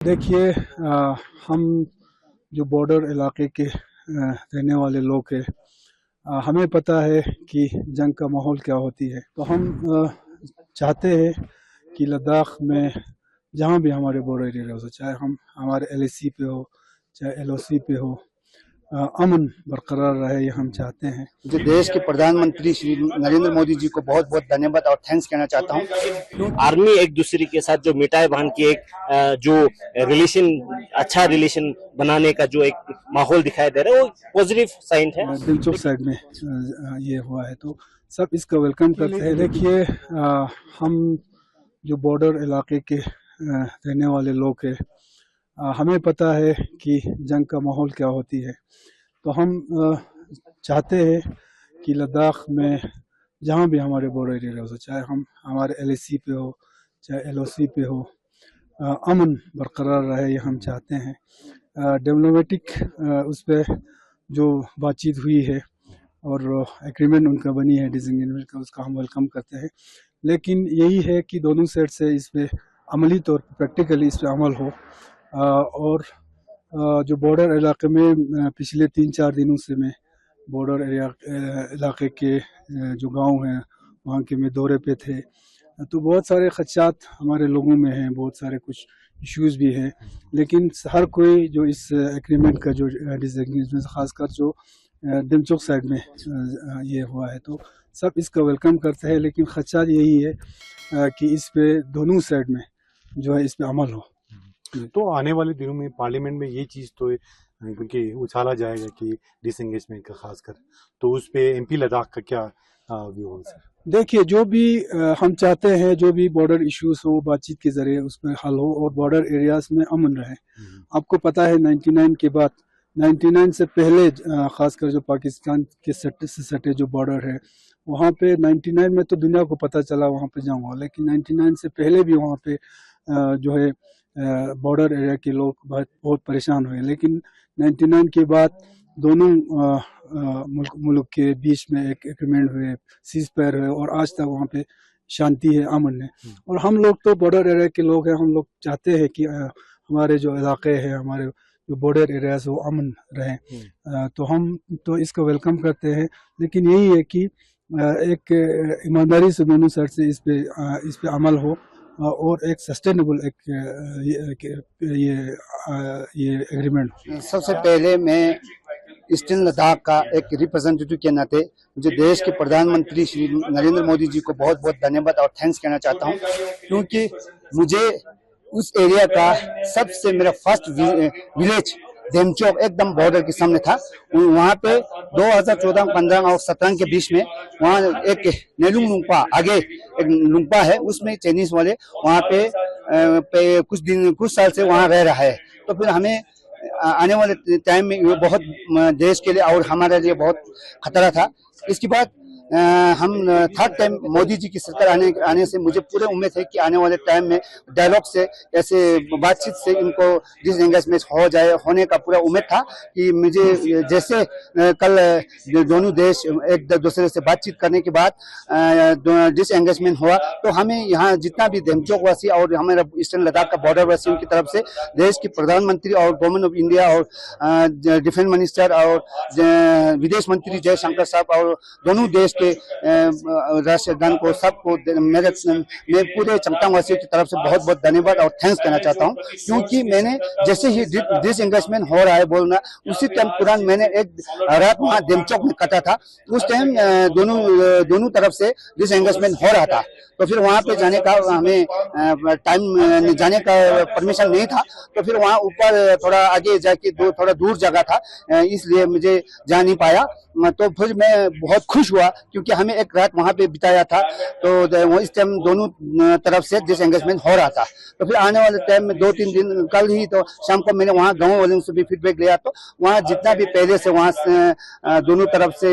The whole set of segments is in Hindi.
देखिए हम जो बॉर्डर इलाके के रहने वाले लोग हैं, हमें पता है कि जंग का माहौल क्या होती है। तो हम चाहते हैं कि लद्दाख में जहाँ भी हमारे बॉर्डर एरिया हो, चाहे हम हमारे एलएसी पे हो चाहे एलओसी पे हो, अमन बरकरार रहे, ये हम चाहते हैं। जो देश के प्रधानमंत्री श्री नरेंद्र मोदी जी को बहुत बहुत धन्यवाद और थैंक्स कहना चाहता हूँ। आर्मी एक दूसरे के साथ जो मिटाए बांध के एक जो रिलेशन, अच्छा रिलेशन बनाने का जो एक माहौल दिखाई दे रहा है, वो पॉजिटिव साइन है। दिलचस्प साइड में ये हुआ है, तो सब इसका वेलकम करते हैं। देखिए हम जो बॉर्डर इलाके के रहने वाले लोग हैं, हमें पता है कि जंग का माहौल क्या होती है। तो हम चाहते हैं कि लद्दाख में जहाँ भी हमारे बॉर्डर एरिया हो, चाहे हम हमारे एलएसी पे हो चाहे एलओसी पे हो, अमन बरकरार रहे, ये हम चाहते हैं। डिप्लोमेटिक उस पर जो बातचीत हुई है और एग्रीमेंट उनका बनी है डिसएंगेजमेंट का, उसका हम वेलकम करते हैं। लेकिन यही है कि दोनों साइड से इस पर अमली तौर पर प्रैक्टिकली इस पर अमल हो। और जो बॉर्डर इलाके में पिछले 3-4 दिनों से मैं बॉर्डर इलाके के जो गांव हैं वहाँ के में दौरे पे थे, तो बहुत सारे खदशात हमारे लोगों में हैं, बहुत सारे कुछ इश्यूज भी हैं। लेकिन हर कोई जो इस एग्रीमेंट का जो डिसएंगेजमेंट खासकर जो दिलचस्प साइड में ये हुआ है, तो सब इसका वेलकम करते हैं। लेकिन खदशात यही है कि इस पे दोनों साइड में जो है इस पे अमल हो। तो आने वाले दिनों में पार्लियामेंट में ये चीज़ तो क्योंकि उछाला जाएगा कि डिसएंगेजमेंट का खासकर, तो उस पे एमपी लद्दाख का क्या व्यू हो सर? देखिए, जो भी हम चाहते हैं, जो भी बॉर्डर इश्यूज हो बातचीत के जरिए उसमें हल हो और बॉर्डर एरियाज में अमन रहे। आपको पता है 99 के बाद, 99 से पहले खासकर जो पाकिस्तान के से सटे जो बॉर्डर है वहाँ पे 99 में तो दुनिया को पता चला वहाँ पे जंग हुआ, लेकिन 99 से पहले भी वहाँ पे जो है बॉर्डर एरिया के लोग बहुत परेशान हुए। लेकिन 99 के बाद दोनों मुल्क के बीच में एक एग्रीमेंट हुए, सीज फायर हुए और आज तक वहाँ पे शांति है, अमन है। और हम लोग तो बॉर्डर एरिया के लोग हैं, हम लोग चाहते हैं कि हमारे जो इलाके हैं, हमारे जो बॉर्डर एरियाज वो अमन रहे। तो हम तो इसको वेलकम करते हैं। लेकिन यही है कि एक ईमानदारी से दोनों साइड से इस पे अमल हो और एक सस्टेनेबल ये एग्रीमेंट। सबसे पहले मैं ईस्टर्न लद्दाख का एक रिप्रेजेंटेटिव के नाते जो देश के प्रधानमंत्री श्री नरेंद्र मोदी जी को बहुत बहुत धन्यवाद और थैंक्स कहना चाहता हूँ, क्योंकि मुझे उस एरिया का सबसे मेरा फर्स्ट विलेज देमचोक एकदम बॉर्डर के सामने था। वहाँ पे 2014, 15 और 17 के बीच में वहाँ एक नेलुंग लुंगपा आगे एक लुंगपा है, उसमें चाइनीज वाले वहाँ पे कुछ साल से वहाँ रह रहा है। तो फिर हमें आने वाले टाइम में ये बहुत देश के लिए और हमारे लिए बहुत खतरा था। इसके बाद हम थर्ड टाइम मोदी जी की सरकार आने से मुझे पूरे उम्मीद है कि आने वाले टाइम में डायलॉग से, ऐसे बातचीत से इनको डिसएंगेजमेंट होने का पूरा उम्मीद था कि मुझे जैसे कल दोनों देश एक दूसरे से बातचीत करने के बाद डिसएंगेजमेंट हुआ, तो हमें यहाँ जितना भी देमचोक वासी और हमारे ईस्टर्न लद्दाख का बॉर्डर वासियों की तरफ से देश के प्रधानमंत्री और गवर्नमेंट ऑफ इंडिया और डिफेंस मिनिस्टर और विदेश मंत्री जयशंकर साहब और दोनों देश के राष्ट्रगान को सबको मैं पूरे चंगतांग वासियों की तरफ से बहुत बहुत धन्यवाद और थैंक्स कहना चाहता हूं। क्योंकि मैंने जैसे ही डिसएंगेजमेंट हो रहा है बोलना, उसी टाइम तुरंत मैंने एक रात वहां देमचौक में कटा था। उस टाइम दोनों तरफ से डिसएंगेजमेंट हो रहा था, तो फिर वहां पे जाने का हमें टाइम जाने का परमिशन नहीं था। तो फिर वहां ऊपर थोड़ा आगे जाके थोड़ा दूर जगह था, इसलिए मुझे जा नहीं पाया। तो फिर मैं बहुत खुश हुआ क्योंकि हमें एक रात वहां पे बिताया था, तो इस टाइम दोनों तरफ से डिसएंगेजमेंट हो रहा था। तो फिर आने वाले टाइम में 2-3 दिन, कल ही तो शाम को मैंने वहाँ गाँव वालों से भी फीडबैक लिया, तो वहाँ जितना भी पहले से वहाँ दोनों तरफ से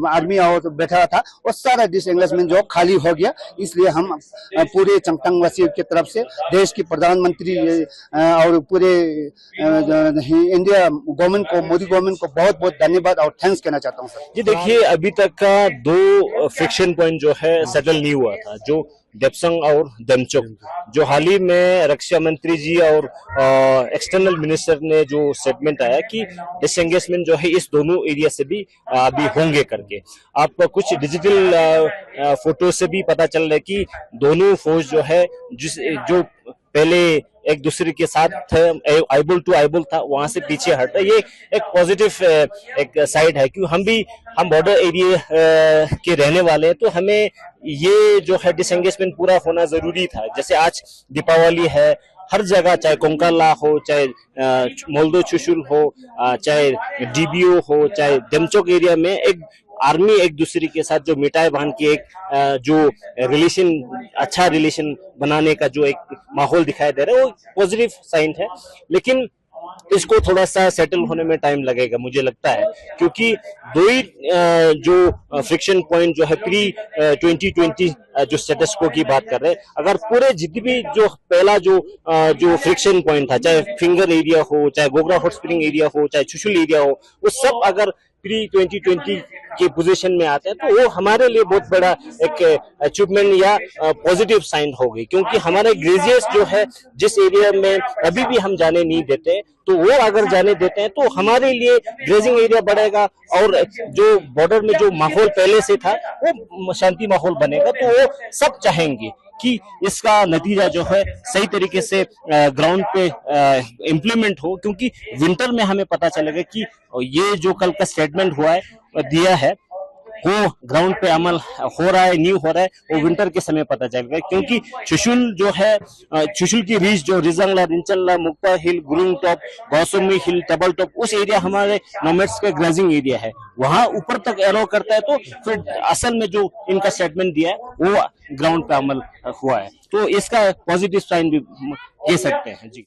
आर्मी और बैठा था वो सारा डिसएंगेजमेंट जो खाली हो गया। इसलिए हम पूरे चंगतांग वासियों की तरफ से देश की प्रधानमंत्री और पूरे इंडिया गवर्नमेंट को, मोदी गवर्नमेंट को बहुत बहुत धन्यवाद और थैंक्स कहना चाहता हूँ सर। जी देखिए, अभी तक का दो फ्रिक्शन पॉइंट जो है सेटल नहीं हुआ था, जो डेप्संग और दमचोक, जो हाल ही में रक्षा मंत्री जी और एक्सटर्नल मिनिस्टर ने जो स्टेटमेंट आया कि डिसएंगेजमेंट जो है इस दोनों एरिया से भी अभी होंगे करके। आप कुछ डिजिटल फोटो से भी पता चल रहा है कि दोनों फौज जो है जो पहले एक दूसरे के साथ आइबल टू आइबल था, वहां से पीछे हटा। ये एक पॉजिटिव एक साइड है, क्योंकि हम बॉर्डर एरिया के रहने वाले हैं, तो हमें ये जो है डिसएंगेजमेंट पूरा होना जरूरी था। जैसे आज दीपावली है, हर जगह, चाहे कोंकाला हो, चाहे मोल्दो चुशुल हो, चाहे डीबीओ हो, चाहे दमचोक एरिया में एक आर्मी एक दूसरे के साथ जो मिठाई बांध के एक जो रिलेशन, अच्छा रिलेशन बनाने का जो एक माहौल दिखाई दे रहा है, वो पॉजिटिव साइन है। लेकिन इसको थोड़ा सा सेटल होने में टाइम लगेगा मुझे लगता है, क्योंकि दो ही जो फ्रिक्शन पॉइंट जो है प्री 2020 जो स्टेटस को की बात कर रहे हैं, अगर पूरे जितनी भी जो पहला जो फ्रिक्शन पॉइंट था, चाहे फिंगर एरिया हो, चाहे गोगरा हॉट स्प्रिंग एरिया हो, चाहे चुशुल एरिया हो, वो सब अगर प्री 2020 के पोजीशन में आते हैं, तो वो हमारे लिए बहुत बड़ा एक अचीवमेंट या पॉजिटिव साइन हो गई। क्योंकि हमारे ग्रेजियर्स जो है जिस एरिया में अभी भी हम जाने नहीं देते, तो वो अगर जाने देते हैं तो हमारे लिए ग्रेजिंग एरिया बढ़ेगा, और जो बॉर्डर में जो माहौल पहले से था वो शांति माहौल बनेगा। तो वो सब चाहेंगे कि इसका नतीजा जो है सही तरीके से ग्राउंड पे इम्प्लीमेंट हो, क्योंकि विंटर में हमें पता चलेगा कि ये जो कल का स्टेटमेंट हुआ है दिया है वो ग्राउंड पे अमल हो रहा है नहीं हो रहा है, वो विंटर के समय पता चलेगा। क्योंकि चुशुल जो है, चुशुल की रीच जो रिजंगला, रिंचनला, मुक्ता हिल, गुरुंग टॉप, गौसमी हिल, टेबल टॉप, उस एरिया हमारे नोमैड्स का ग्रेजिंग एरिया है, वहां ऊपर तक एरो करता है। तो फिर असल में जो इनका स्टेटमेंट दिया है वो ग्राउंड पे अमल हुआ है, तो इसका पॉजिटिव साइन भी कह सकते हैं जी।